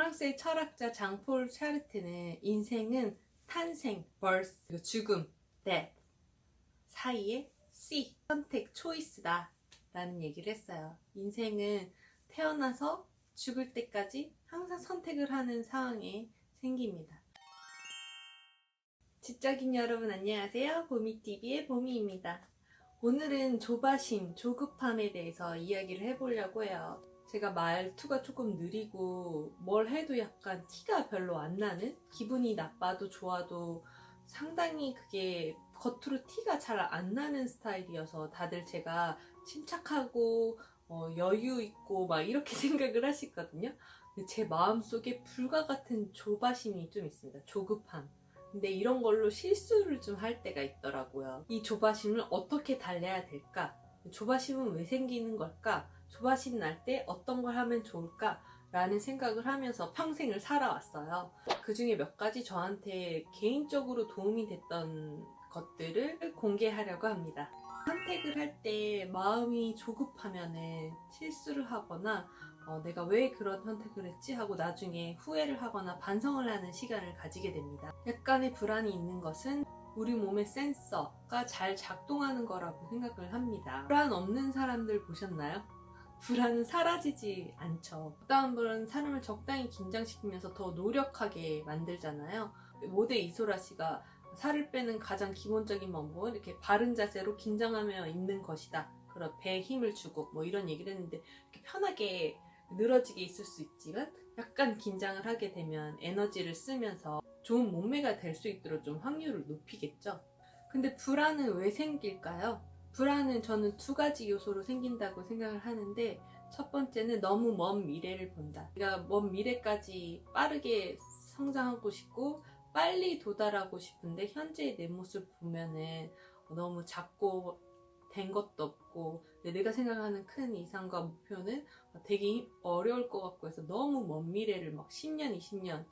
프랑스의 철학자 장폴 샤르트는 인생은 탄생, birth, 그리고 죽음, death 사이에 C, 선택, 초이스다 라는 얘기를 했어요. 인생은 태어나서 죽을 때까지 항상 선택을 하는 상황에 생깁니다. 지적인 여러분 안녕하세요. 보미TV의 보미입니다. 오늘은 조바심, 조급함에 대해서 이야기를 해보려고 해요. 제가 말투가 조금 느리고 뭘 해도 약간 티가 별로 안 나는, 기분이 나빠도 좋아도 상당히 그게 겉으로 티가 잘 안 나는 스타일이어서 다들 제가 침착하고 여유 있고 막 이렇게 생각을 하시거든요. 근데 제 마음속에 불과 같은 조바심이 좀 있습니다. 조급함. 근데 이런 걸로 실수를 좀 할 때가 있더라고요. 이 조바심을 어떻게 달래야 될까? 조바심은 왜 생기는 걸까? 조바심 날 때 어떤 걸 하면 좋을까? 라는 생각을 하면서 평생을 살아왔어요. 그 중에 몇 가지 저한테 개인적으로 도움이 됐던 것들을 공개하려고 합니다. 선택을 할 때 마음이 조급하면은 실수를 하거나 내가 왜 그런 선택을 했지 하고 나중에 후회를 하거나 반성을 하는 시간을 가지게 됩니다. 약간의 불안이 있는 것은 우리 몸의 센서가 잘 작동하는 거라고 생각을 합니다. 불안 없는 사람들 보셨나요? 불안은 사라지지 않죠. 어떤 분은 사람을 적당히 긴장시키면서 더 노력하게 만들잖아요. 모델 이소라 씨가 살을 빼는 가장 기본적인 방법은 이렇게 바른 자세로 긴장하며 있는 것이다. 그런 배에 힘을 주고 뭐 이런 얘기를 했는데, 이렇게 편하게 늘어지게 있을 수 있지만 약간 긴장을 하게 되면 에너지를 쓰면서 좋은 몸매가 될 수 있도록 좀 확률을 높이겠죠. 근데 불안은 왜 생길까요? 불안은 저는 두 가지 요소로 생긴다고 생각을 하는데, 첫 번째는 너무 먼 미래를 본다. 내가 먼 미래까지 빠르게 성장하고 싶고 빨리 도달하고 싶은데 현재의 내 모습 보면은 너무 작고 된 것도 없고, 내가 생각하는 큰 이상과 목표는 되게 어려울 것 같고 해서 너무 먼 미래를 막 10년, 20년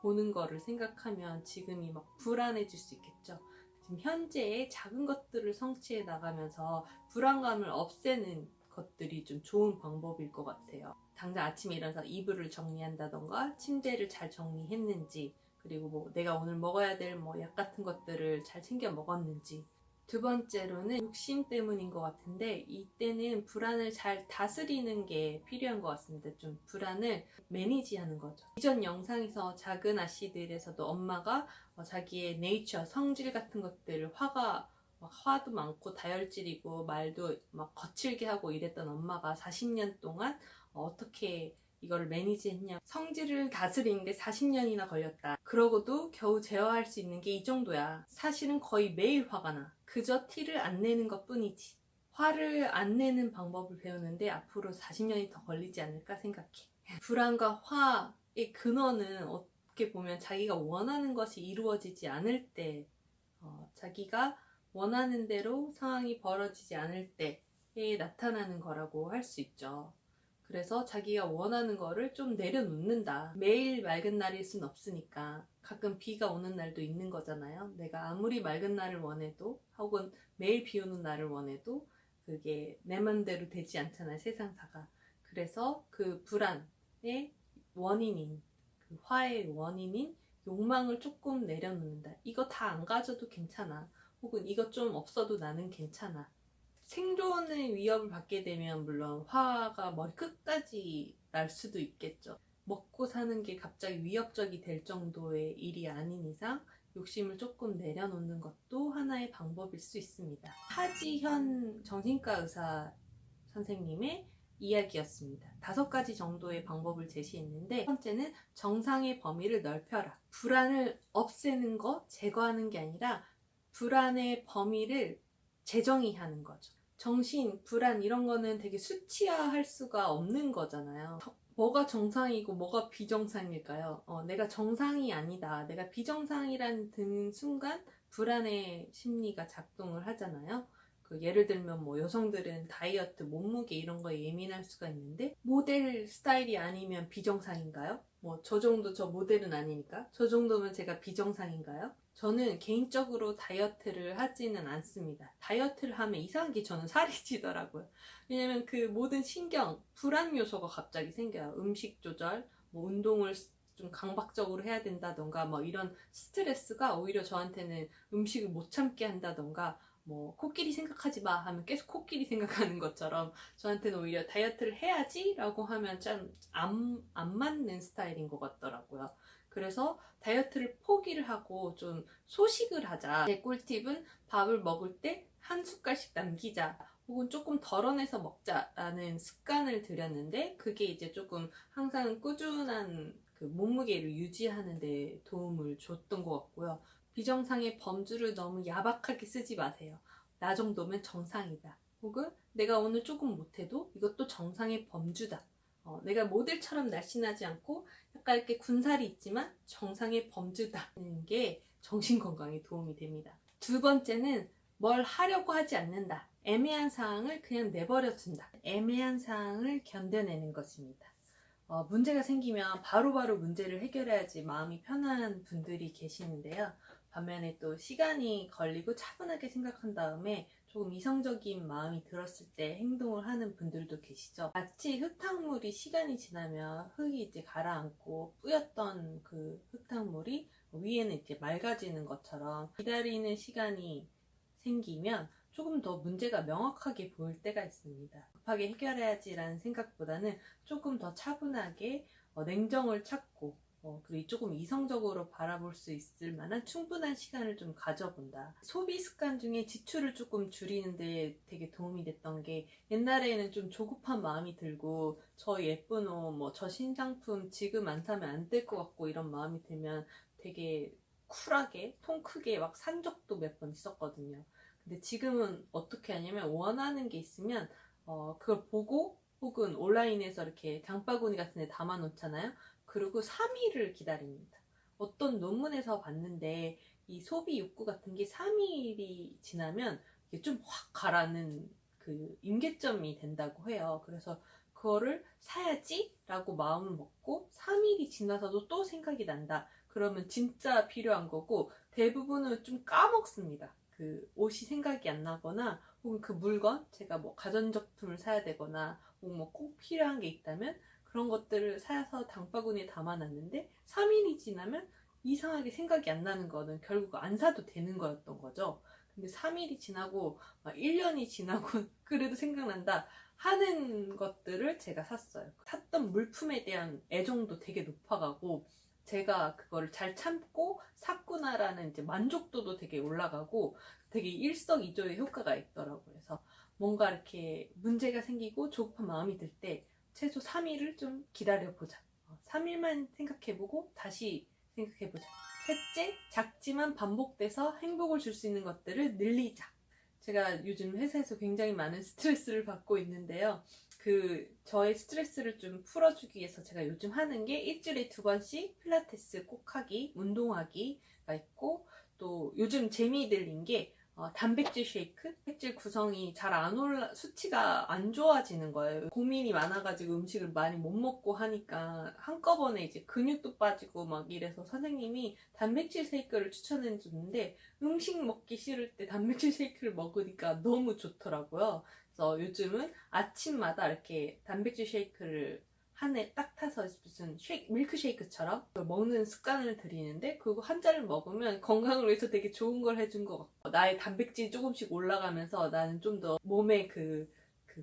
보는 거를 생각하면 지금이 막 불안해질 수 있겠죠. 지금 현재의 작은 것들을 성취해 나가면서 불안감을 없애는 것들이 좀 좋은 방법일 것 같아요. 당장 아침에 일어나서 이불을 정리한다던가 침대를 잘 정리했는지, 그리고 뭐 내가 오늘 먹어야 될 뭐 약 같은 것들을 잘 챙겨 먹었는지. 두 번째로는 욕심 때문인 것 같은데, 이때는 불안을 잘 다스리는 게 필요한 것 같습니다. 좀 불안을 매니지하는 거죠. 이전 영상에서 작은 아씨들에서도 엄마가 자기의 네이처, 성질 같은 것들, 화도 많고 다혈질이고 말도 막 거칠게 하고 이랬던 엄마가 40년 동안 어떻게 이거를 매니지했냐. 성질을 다스리는데 40년이나 걸렸다. 그러고도 겨우 제어할 수 있는 게 이 정도야. 사실은 거의 매일 화가 나. 그저 티를 안 내는 것 뿐이지. 화를 안 내는 방법을 배우는데 앞으로 40년이 더 걸리지 않을까 생각해. 불안과 화의 근원은 어떻게 보면 자기가 원하는 것이 이루어지지 않을 때, 자기가 원하는 대로 상황이 벌어지지 않을 때에 나타나는 거라고 할 수 있죠. 그래서 자기가 원하는 거를 좀 내려놓는다. 매일 맑은 날일 순 없으니까 가끔 비가 오는 날도 있는 거잖아요. 내가 아무리 맑은 날을 원해도, 혹은 매일 비 오는 날을 원해도 그게 내 맘대로 되지 않잖아요, 세상사가. 그래서 그 불안의 원인인, 그 화의 원인인 욕망을 조금 내려놓는다. 이거 다 안 가져도 괜찮아. 혹은 이거 좀 없어도 나는 괜찮아. 생존의 위협을 받게 되면 물론 화가 머리 끝까지 날 수도 있겠죠. 먹고 사는 게 갑자기 위협적이 될 정도의 일이 아닌 이상 욕심을 조금 내려놓는 것도 하나의 방법일 수 있습니다. 하지현 정신과 의사 선생님의 이야기였습니다. 5가지 정도의 방법을 제시했는데, 첫 번째는 정상의 범위를 넓혀라. 불안을 없애는 거, 제거하는 게 아니라 불안의 범위를 재정의하는 거죠. 정신, 불안 이런 거는 되게 수치화할 수가 없는 거잖아요. 뭐가 정상이고 뭐가 비정상일까요? 내가 정상이 아니다, 내가 비정상이란 드는 순간 불안의 심리가 작동을 하잖아요. 예를 들면 뭐 여성들은 다이어트, 몸무게 이런 거에 예민할 수가 있는데, 모델 스타일이 아니면 비정상인가요? 뭐 저 정도, 저 모델은 아니니까 저 정도면 제가 비정상인가요? 저는 개인적으로 다이어트를 하지는 않습니다. 다이어트를 하면 이상하게 저는 살이 찌더라고요. 왜냐면 그 모든 신경, 불안 요소가 갑자기 생겨요. 음식 조절, 뭐 운동을 좀 강박적으로 해야 된다던가 뭐 이런 스트레스가 오히려 저한테는 음식을 못 참게 한다던가 뭐 코끼리 생각하지 마 하면 계속 코끼리 생각하는 것처럼 저한테는 오히려 다이어트를 해야지 라고 하면 좀 안 맞는 스타일인 것 같더라고요. 그래서 다이어트를 포기를 하고 좀 소식을 하자. 제 꿀팁은 밥을 먹을 때 한 숟갈씩 남기자. 혹은 조금 덜어내서 먹자라는 습관을 들였는데 그게 이제 조금 항상 꾸준한 그 몸무게를 유지하는 데 도움을 줬던 것 같고요. 비정상의 범주를 너무 야박하게 쓰지 마세요. 나 정도면 정상이다. 혹은 내가 오늘 조금 못해도 이것도 정상의 범주다. 내가 모델처럼 날씬하지 않고 약간 이렇게 군살이 있지만 정상의 범주다는 게 정신건강에 도움이 됩니다. 두 번째는 뭘 하려고 하지 않는다. 애매한 상황을 그냥 내버려 둔다. 애매한 상황을 견뎌내는 것입니다. 문제가 생기면 바로바로 문제를 해결해야지 마음이 편한 분들이 계시는데요. 반면에 또 시간이 걸리고 차분하게 생각한 다음에 조금 이성적인 마음이 들었을 때 행동을 하는 분들도 계시죠. 마치 흙탕물이 시간이 지나면 흙이 이제 가라앉고 뿌였던 그 흙탕물이 위에는 이제 맑아지는 것처럼 기다리는 시간이 생기면 조금 더 문제가 명확하게 보일 때가 있습니다. 급하게 해결해야지라는 생각보다는 조금 더 차분하게 냉정을 찾고 그리고 조금 이성적으로 바라볼 수 있을 만한 충분한 시간을 좀 가져본다. 소비 습관 중에 지출을 조금 줄이는데 되게 도움이 됐던 게 옛날에는 좀 조급한 마음이 들고 저 예쁜 옷, 뭐 저 신상품 지금 안 사면 안 될 것 같고 이런 마음이 들면 되게 쿨하게 통 크게 막 산 적도 몇 번 있었거든요. 근데 지금은 어떻게 하냐면 원하는 게 있으면 그걸 보고 혹은 온라인에서 이렇게 장바구니 같은 데 담아 놓잖아요. 그리고 3일을 기다립니다. 어떤 논문에서 봤는데 이 소비 욕구 같은 게 3일이 지나면 이게 좀 확 가라는 그 임계점이 된다고 해요. 그래서 그거를 사야지 라고 마음을 먹고 3일이 지나서도 또 생각이 난다. 그러면 진짜 필요한 거고 대부분은 좀 까먹습니다. 그 옷이 생각이 안 나거나 혹은 그 물건 제가 뭐 가전제품을 사야 되거나 혹은 뭐 꼭 필요한 게 있다면 그런 것들을 사서 장바구니에 담아놨는데 3일이 지나면 이상하게 생각이 안 나는 거는 결국 안 사도 되는 거였던 거죠. 근데 3일이 지나고 1년이 지나고 그래도 생각난다 하는 것들을 제가 샀어요. 샀던 물품에 대한 애정도 되게 높아가고 제가 그거를 잘 참고 샀구나라는 이제 만족도도 되게 올라가고 되게 일석이조의 효과가 있더라고요. 그래서 뭔가 이렇게 문제가 생기고 조급한 마음이 들 때 최소 3일을 좀 기다려보자. 3일만 생각해보고 다시 생각해보자. 셋째, 작지만 반복돼서 행복을 줄 수 있는 것들을 늘리자. 제가 요즘 회사에서 굉장히 많은 스트레스를 받고 있는데요. 저의 스트레스를 좀 풀어주기 위해서 제가 요즘 하는 게 일주일에 2번씩 필라테스 꼭 하기, 운동하기가 있고, 또 요즘 재미들인 게 단백질 쉐이크? 단백질 구성이 잘 안 수치가 안 좋아지는 거예요. 고민이 많아가지고 음식을 많이 못 먹고 하니까 한꺼번에 이제 근육도 빠지고 막 이래서 선생님이 단백질 쉐이크를 추천해 줬는데 음식 먹기 싫을 때 단백질 쉐이크를 먹으니까 너무 좋더라고요. 그래서 요즘은 아침마다 이렇게 단백질 쉐이크를 한 해 딱 타서 무슨 밀크쉐이크처럼 먹는 습관을 들이는데 그거 한 잔을 먹으면 건강을 위해서 되게 좋은 걸 해준 것 같고 나의 단백질이 조금씩 올라가면서 나는 좀 더 몸의 그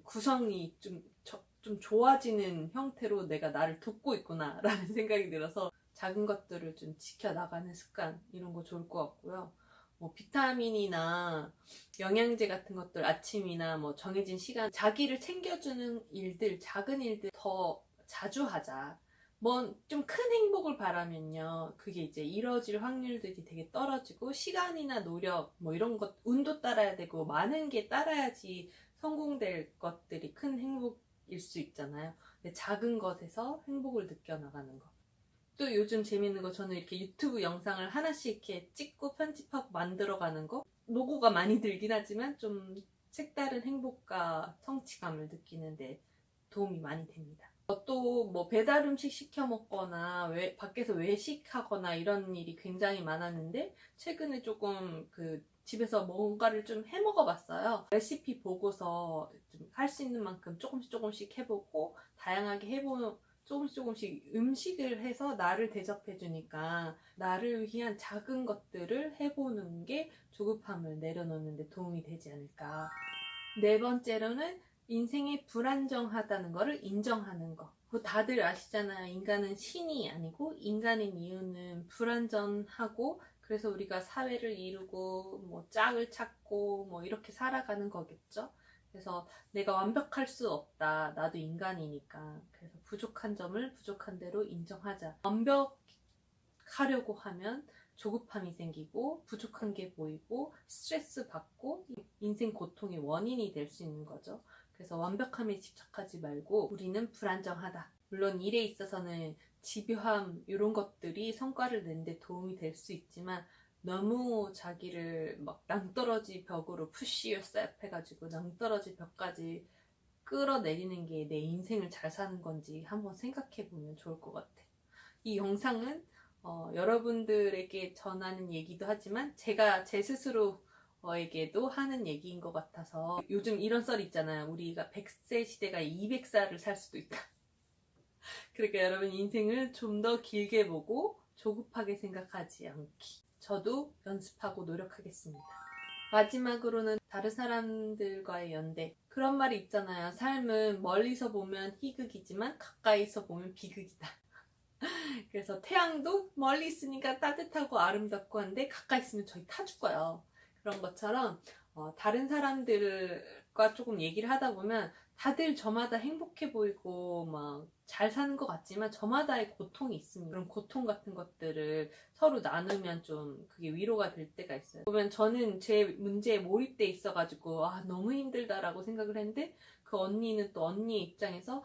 구성이 좀 좋아지는 형태로 내가 나를 돕고 있구나 라는 생각이 들어서 작은 것들을 좀 지켜나가는 습관 이런 거 좋을 것 같고요. 뭐 비타민이나 영양제 같은 것들 아침이나 뭐 정해진 시간 자기를 챙겨주는 일들 작은 일들 더 자주 하자. 뭐 좀 큰 행복을 바라면요 그게 이제 이루어질 확률들이 되게 떨어지고 시간이나 노력 뭐 이런 것 운도 따라야 되고 많은 게 따라야지 성공될 것들이 큰 행복일 수 있잖아요. 근데 작은 것에서 행복을 느껴나가는 것. 또 요즘 재밌는 거 저는 이렇게 유튜브 영상을 하나씩 이렇게 찍고 편집하고 만들어가는 거 노고가 많이 들긴 하지만 좀 색다른 행복과 성취감을 느끼는데 도움이 많이 됩니다. 또 뭐 배달 음식 시켜 먹거나 밖에서 외식하거나 이런 일이 굉장히 많았는데 최근에 조금 집에서 뭔가를 좀 해 먹어봤어요. 레시피 보고서 좀 할 수 있는 만큼 조금씩 해보고 다양하게 해보는 조금씩 음식을 해서 나를 대접해주니까 나를 위한 작은 것들을 해보는 게 조급함을 내려놓는 데 도움이 되지 않을까. 네 번째로는 인생이 불안정하다는 것을 인정하는 거. 다들 아시잖아요. 인간은 신이 아니고 인간인 이유는 불완전하고 그래서 우리가 사회를 이루고 뭐 짝을 찾고 뭐 이렇게 살아가는 거겠죠. 그래서 내가 완벽할 수 없다. 나도 인간이니까. 그래서 부족한 점을 부족한 대로 인정하자. 완벽하려고 하면 조급함이 생기고 부족한 게 보이고 스트레스 받고 인생 고통의 원인이 될 수 있는 거죠. 그래서 완벽함에 집착하지 말고 우리는 불안정하다. 물론 일에 있어서는 집요함 이런 것들이 성과를 내는데 도움이 될 수 있지만 너무 자기를 막 낭떠러지 벽으로 푸시 yourself 해가지고 낭떠러지 벽까지 끌어내리는 게 내 인생을 잘 사는 건지 한번 생각해 보면 좋을 것 같아. 이 영상은 여러분들에게 전하는 얘기도 하지만 제가 제 스스로에게도 하는 얘기인 것 같아서 요즘 이런 썰 있잖아요. 우리가 100세 시대가 200살을 살 수도 있다. 그러니까 여러분 인생을 좀 더 길게 보고 조급하게 생각하지 않기. 저도 연습하고 노력하겠습니다. 마지막으로는 다른 사람들과의 연대. 그런 말이 있잖아요. 삶은 멀리서 보면 희극이지만 가까이서 보면 비극이다. 그래서 태양도 멀리 있으니까 따뜻하고 아름답고 한데 가까이 있으면 저희 타 죽어요. 그런 것처럼 다른 사람들과 조금 얘기를 하다 보면 다들 저마다 행복해 보이고 막 잘 사는 것 같지만 저마다의 고통이 있습니다. 그런 고통 같은 것들을 서로 나누면 좀 그게 위로가 될 때가 있어요. 보면 저는 제 문제에 몰입돼 있어가지고 너무 힘들다라고 생각을 했는데 그 언니는 또 언니의 입장에서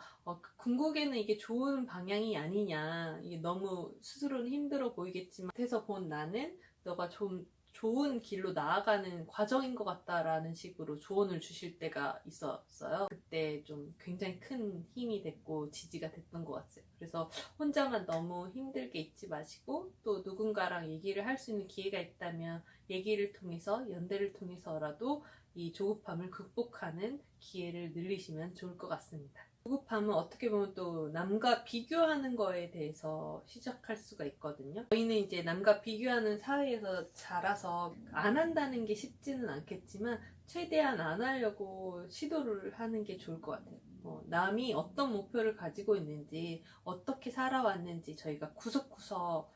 궁극에는 이게 좋은 방향이 아니냐, 이게 너무 스스로는 힘들어 보이겠지만 해서 본 나는 너가 좀 좋은 길로 나아가는 과정인 것 같다라는 식으로 조언을 주실 때가 있었어요. 그때 좀 굉장히 큰 힘이 됐고 지지가 됐던 것 같아요. 그래서 혼자만 너무 힘들게 있지 마시고 또 누군가랑 얘기를 할 수 있는 기회가 있다면 얘기를 통해서 연대를 통해서라도 이 조급함을 극복하는 기회를 늘리시면 좋을 것 같습니다. 조급함은 어떻게 보면 또 남과 비교하는 거에 대해서 시작할 수가 있거든요. 저희는 이제 남과 비교하는 사회에서 자라서 안 한다는 게 쉽지는 않겠지만 최대한 안 하려고 시도를 하는 게 좋을 것 같아요. 남이 어떤 목표를 가지고 있는지 어떻게 살아왔는지 저희가 구석구석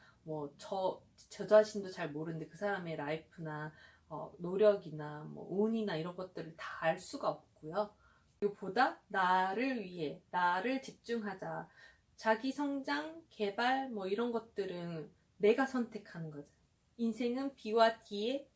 저 자신도 잘 모르는데 그 사람의 라이프나 노력이나 운이나 이런 것들을 다 알 수가 없고요. 보다 나를 위해 나를 집중하자. 자기 성장, 개발 이런 것들은 내가 선택하는 거죠. 인생은 B와 D의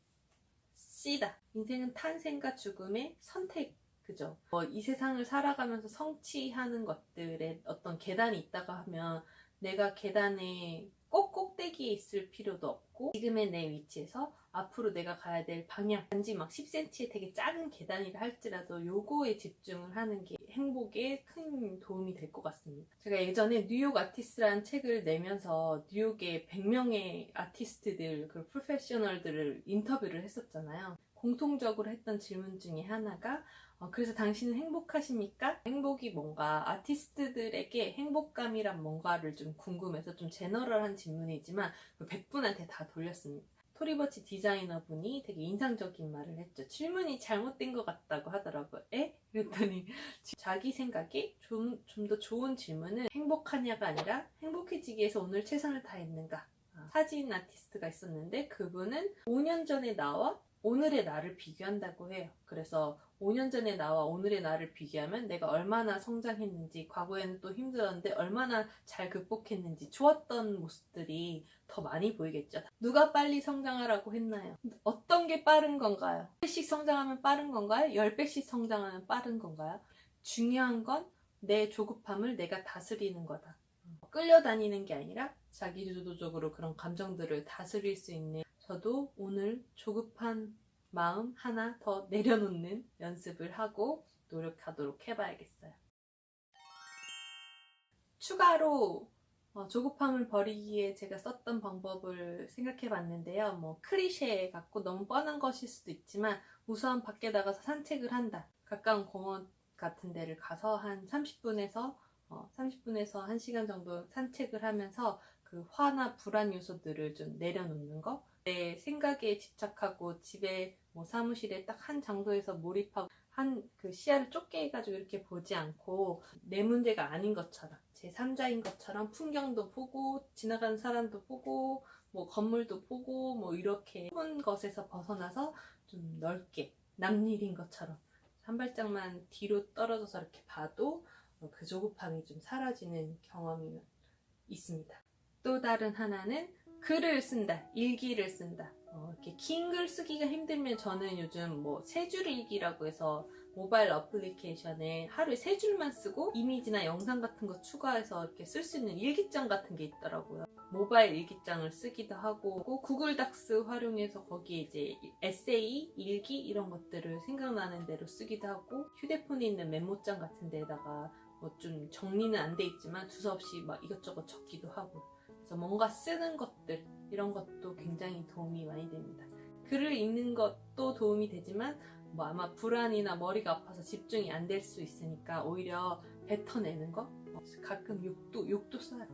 C다. 인생은 탄생과 죽음의 선택. 그죠? 이 세상을 살아가면서 성취하는 것들에 어떤 계단이 있다고 하면 내가 계단에 꼭 꼭대기에 있을 필요도 없고 지금의 내 위치에서 앞으로 내가 가야 될 방향 단지 막 10cm의 되게 작은 계단이라 할지라도 요거에 집중을 하는 게 행복에 큰 도움이 될 것 같습니다. 제가 예전에 뉴욕 아티스트라는 책을 내면서 뉴욕의 100명의 아티스트들, 그 프로페셔널들을 인터뷰를 했었잖아요. 공통적으로 했던 질문 중에 하나가 그래서 당신은 행복하십니까? 행복이 뭔가 아티스트들에게 행복감이란 뭔가를 좀 궁금해서 좀 제너럴한 질문이지만 100분한테 다 돌렸습니다. 토리버치 디자이너분이 되게 인상적인 말을 했죠. 질문이 잘못된 것 같다고 하더라고요. 에? 그랬더니 자기 생각에 좀 더 좋은 질문은 행복하냐가 아니라 행복해지기 위해서 오늘 최선을 다했는가. 사진 아티스트가 있었는데 그분은 5년 전의 나와 오늘의 나를 비교한다고 해요. 그래서 5년 전의 나와 오늘의 나를 비교하면 내가 얼마나 성장했는지, 과거에는 또 힘들었는데 얼마나 잘 극복했는지 좋았던 모습들이 더 많이 보이겠죠. 누가 빨리 성장하라고 했나요? 어떤 게 빠른 건가요? 1배씩 성장하면 빠른 건가요? 10배씩 성장하면 빠른 건가요? 중요한 건 내 조급함을 내가 다스리는 거다. 끌려다니는 게 아니라 자기주도적으로 그런 감정들을 다스릴 수 있는, 저도 오늘 조급한 마음 하나 더 내려놓는 연습을 하고 노력하도록 해봐야겠어요. 추가로 조급함을 버리기에 제가 썼던 방법을 생각해 봤는데요. 클리셰 같고 너무 뻔한 것일 수도 있지만 우선 밖에 나가서 산책을 한다. 가까운 공원 같은 데를 가서 한 30분에서 30분에서 1시간 정도 산책을 하면서 그 화나 불안 요소들을 좀 내려놓는 거, 내 생각에 집착하고 집에 뭐 사무실에 딱 한 장소에서 몰입하고 한 그 시야를 좁게 해가지고 이렇게 보지 않고 내 문제가 아닌 것처럼 제3자인 것처럼 풍경도 보고 지나가는 사람도 보고 뭐 건물도 보고 뭐 이렇게 좁은 것에서 벗어나서 좀 넓게 남일인 것처럼 한 발짝만 뒤로 떨어져서 이렇게 봐도 그 조급함이 좀 사라지는 경험이 있습니다. 또 다른 하나는 글을 쓴다, 일기를 쓴다. 이렇게 긴 글 쓰기가 힘들면 저는 요즘 뭐 세 줄 일기라고 해서 모바일 어플리케이션에 하루에 3줄만 쓰고 이미지나 영상 같은 거 추가해서 이렇게 쓸 수 있는 일기장 같은 게 있더라고요. 모바일 일기장을 쓰기도 하고 구글 닥스 활용해서 거기에 이제 에세이, 일기 이런 것들을 생각나는 대로 쓰기도 하고 휴대폰에 있는 메모장 같은 데다가 뭐 좀 정리는 안 돼 있지만 두서없이 막 이것저것 적기도 하고 그래서 뭔가 쓰는 것들 이런 것도 굉장히 도움이 많이 됩니다. 글을 읽는 것도 도움이 되지만 뭐 아마 불안이나 머리가 아파서 집중이 안 될 수 있으니까 오히려 뱉어내는 거 가끔 욕도 써요.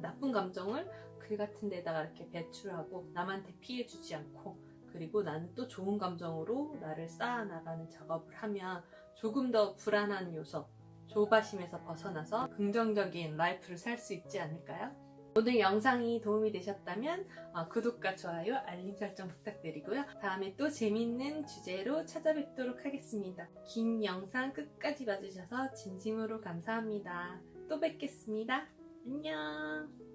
나쁜 감정을 글 같은 데다가 이렇게 배출하고 남한테 피해 주지 않고 그리고 나는 또 좋은 감정으로 나를 쌓아나가는 작업을 하면 조금 더 불안한 요소 조바심에서 벗어나서 긍정적인 라이프를 살 수 있지 않을까요? 오늘 영상이 도움이 되셨다면 구독과 좋아요, 알림 설정 부탁드리고요. 다음에 또 재밌는 주제로 찾아뵙도록 하겠습니다. 긴 영상 끝까지 봐주셔서 진심으로 감사합니다. 또 뵙겠습니다. 안녕.